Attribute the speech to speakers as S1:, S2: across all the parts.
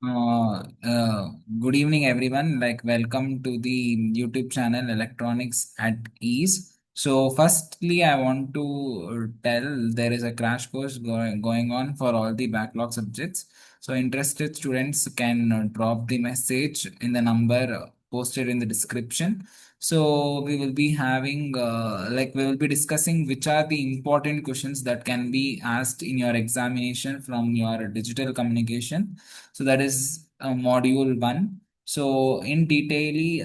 S1: Uh, uh, Good evening, everyone. Welcome to the YouTube channel Electronics at Ease. So, firstly, I want to tell there is a crash course going on for all the backlog subjects. So, interested students can drop the message in the number posted in the description. So, we will be having, we will be discussing which are the important questions that can be asked in your examination from your digital communication. So that is module one. So in detail,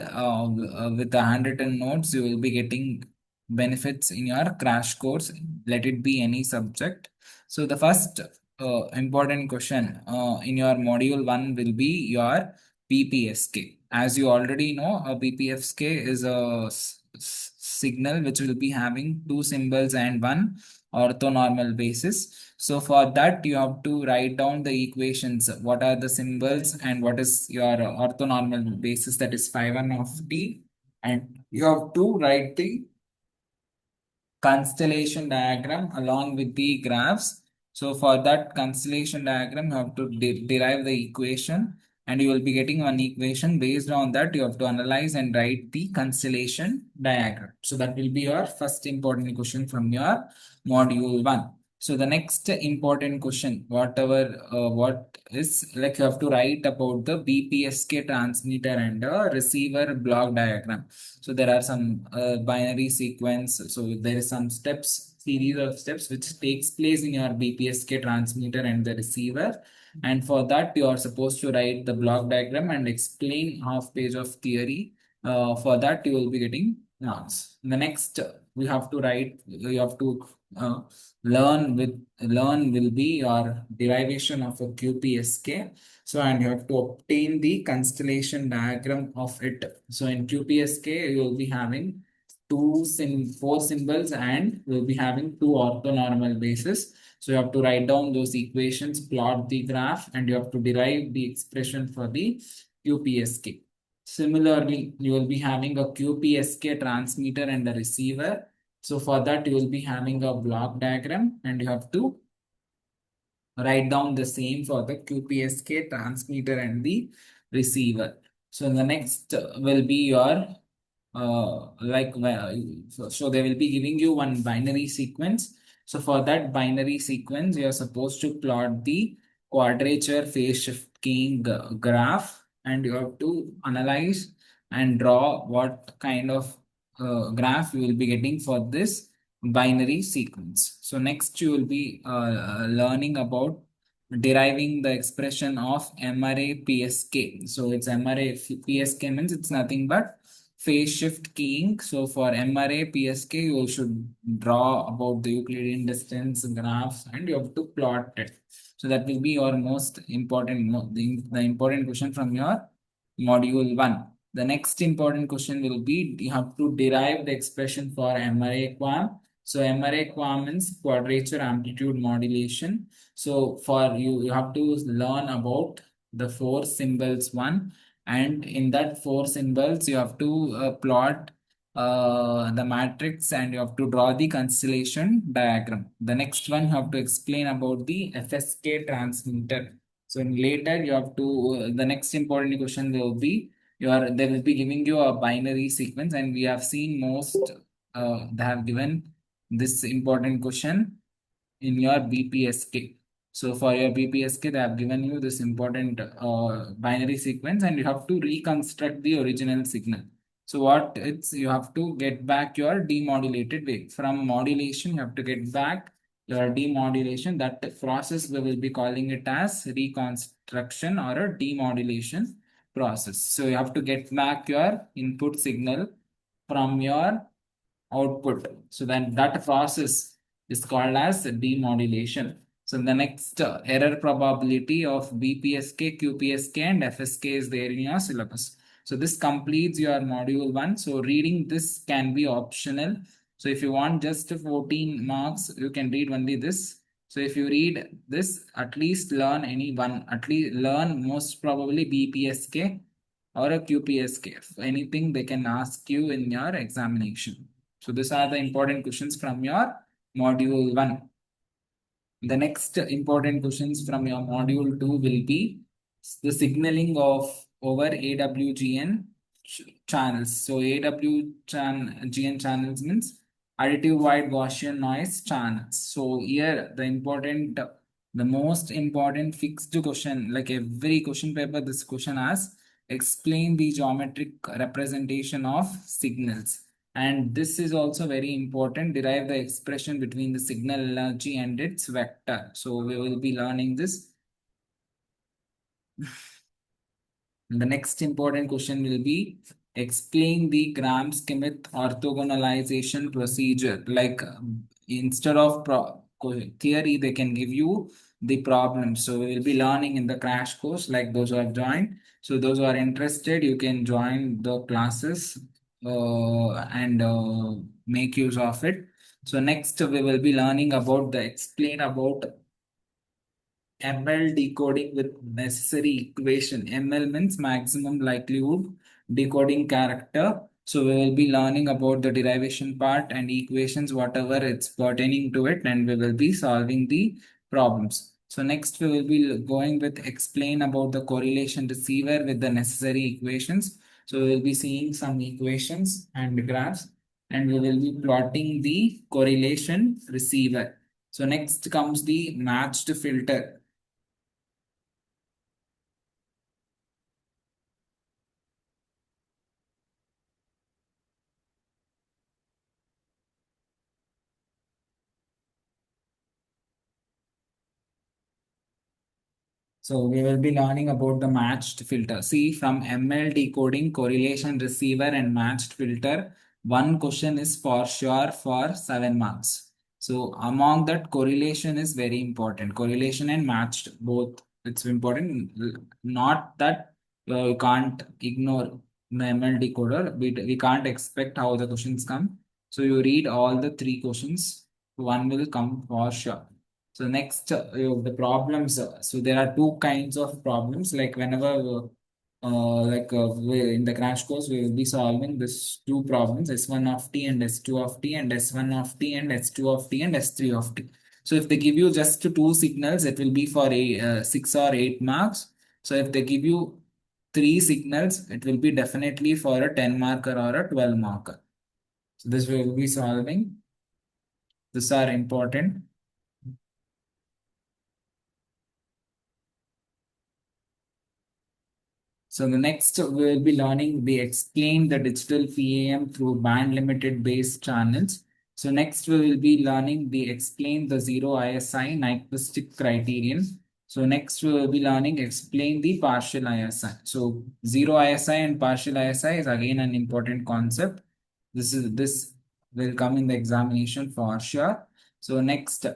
S1: with the handwritten notes, you will be getting benefits in your crash course. Let it be any subject. So the first important question in your module one will be your BPSK. As you already know, a BPSK is a signal which will be having two symbols and one orthonormal basis. So for that, you have to write down the equations. What are the symbols and what is your orthonormal basis, that is phi 1 of t. And you have to write the constellation diagram along with the graphs. So for that constellation diagram, you have to derive the equation and you will be getting one equation. Based on that, you have to analyze and write the constellation diagram. So that will be your first important question from your module one. So the next important question, what is like you have to write about the BPSK transmitter and receiver block diagram. So there are some binary sequence. So there is some steps, series of steps which takes place in your BPSK transmitter and the receiver. And for that, you are supposed to write the block diagram and explain half page of theory. For that, you will be getting marks. The next, we have to write. You have to uh, learn will be your derivation of a QPSK. So, and you have to obtain the constellation diagram of it. So in QPSK, you will be having four symbols and we'll be having two orthonormal bases. So you have to write down those equations, plot the graph, and you have to derive the expression for the QPSK. Similarly, you will be having a QPSK transmitter and a receiver. So for that, you will be having a block diagram and you have to write down the same for the QPSK transmitter and the receiver. So the next will be your so they will be giving you one binary sequence. So for that binary sequence, you are supposed to plot the quadrature phase shift keying graph, and you have to analyze and draw what kind of graph you will be getting for this binary sequence. So next you will be learning about deriving the expression of MRA PSK. So it's MRA PSK means it's nothing but phase shift keying. So for MRA PSK, you should draw about the Euclidean distance graphs and you have to plot it. So that will be your most important, the important question from your module one. The next important question will be you have to derive the expression for MRA QAM. So MRA QAM means quadrature amplitude modulation. So for you have to learn about the four symbols one, and in that four symbols you have to plot the matrix and you have to draw the constellation diagram. The next one you have to explain about the FSK transmitter. So in later you have to the next important question will be they will be giving you a binary sequence, and we have seen most they have given this important question in your BPSK. So for your BPSK, they have given you this important binary sequence, and you have to reconstruct the original signal. So what it's you have to get back your demodulated wave. From modulation, you have to get back your demodulation. That process we will be calling it as reconstruction or a demodulation process. So you have to get back your input signal from your output. So then that process is called as demodulation. So the next error probability of BPSK, QPSK, and FSK is there in your syllabus. So this completes your module one. So reading this can be optional. So if you want just 14 marks, you can read only this. So if you read this, at least learn any one, at least learn most probably BPSK or a QPSK. If anything, they can ask you in your examination. So these are the important questions from your module one. The next important questions from your module two will be the signaling of over AWGN channels. So AWGN channels means additive wide Gaussian noise channels. So here the most important fixed question, like every question paper, this question asks, explain the geometric representation of signals. And this is also very important. Derive the expression between the signal energy and its vector. So we will be learning this. The next important question will be explain the Gram-Schmidt orthogonalization procedure. Like instead of theory, they can give you the problem. So we will be learning in the crash course, like those who have joined. So those who are interested, you can join the classes and make use of it. So next we will be learning about the explain about ML decoding with necessary equation. ML means maximum likelihood decoding character. So we will be learning about the derivation part and equations, whatever it's pertaining to it, and we will be solving the problems. So next we will be going with explain about the correlation receiver with the necessary equations. So we will be seeing some equations and graphs, and we will be plotting the correlation receiver. So next comes the matched filter. So we will be learning about the matched filter. See, from ML decoding, correlation receiver and matched filter, one question is for sure for 7 marks. So among that, correlation is very important. Correlation and matched both. It's important. Not that you can't ignore the ML decoder. We can't expect how the questions come. So you read all the three questions. One will come for sure. So next, the problems. So there are two kinds of problems. Like whenever, in the crash course, we will be solving this two problems: S1 of t and S2 of t, and S1 of t and S2 of t and S3 of t. So if they give you just two signals, it will be for 6 or 8 marks. So if they give you three signals, it will be definitely for a 10 marker or a 12 marker. So this we will be solving. These are important. So the next we'll be learning, we explain the digital PAM through band limited based channels. So next we will be learning, we explain the zero ISI Nyquistic criterion. So next we will be learning, explain the partial ISI. So zero ISI and partial ISI is again an important concept. This will come in the examination for sure. So next,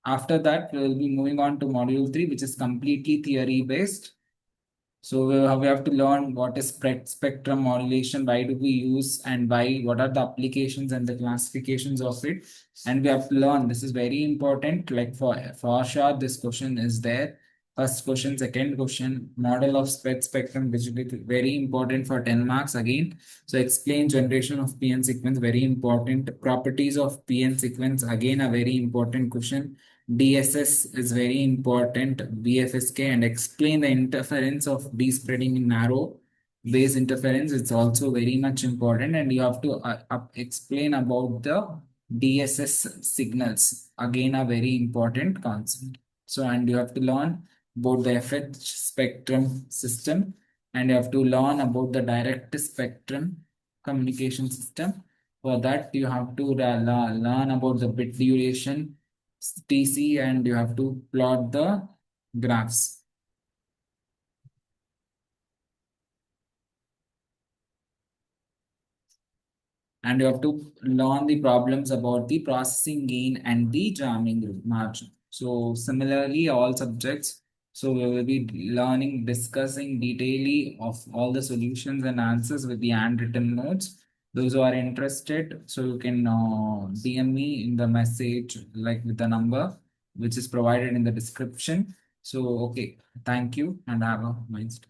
S1: after that, we will be moving on to module 3, which is completely theory based. So we have to learn what is spectrum modulation, why do we use and why, what are the applications and the classifications of it. And we have to learn, this is very important, like for sure this question is there. First question, second question, model of spread spectrum, which will be very important for 10 marks again. So explain generation of PN sequence, very important. Properties of PN sequence, again a very important question. DSS is very important, BFSK, and explain the interference of despreading in narrow base interference. It's also very much important, and you have to explain about the DSS signals. Again, a very important concept. So, and you have to learn about the FH spectrum system, and you have to learn about the direct spectrum communication system. For that, you have to learn about the bit duration TC, and you have to plot the graphs. And you have to learn the problems about the processing gain and the jamming margin. So similarly, all subjects. So we will be learning, discussing detailing of all the solutions and answers with the handwritten notes. Those who are interested, so you can DM me in the message, like with the number which is provided in the description. So okay, thank you and have a nice day.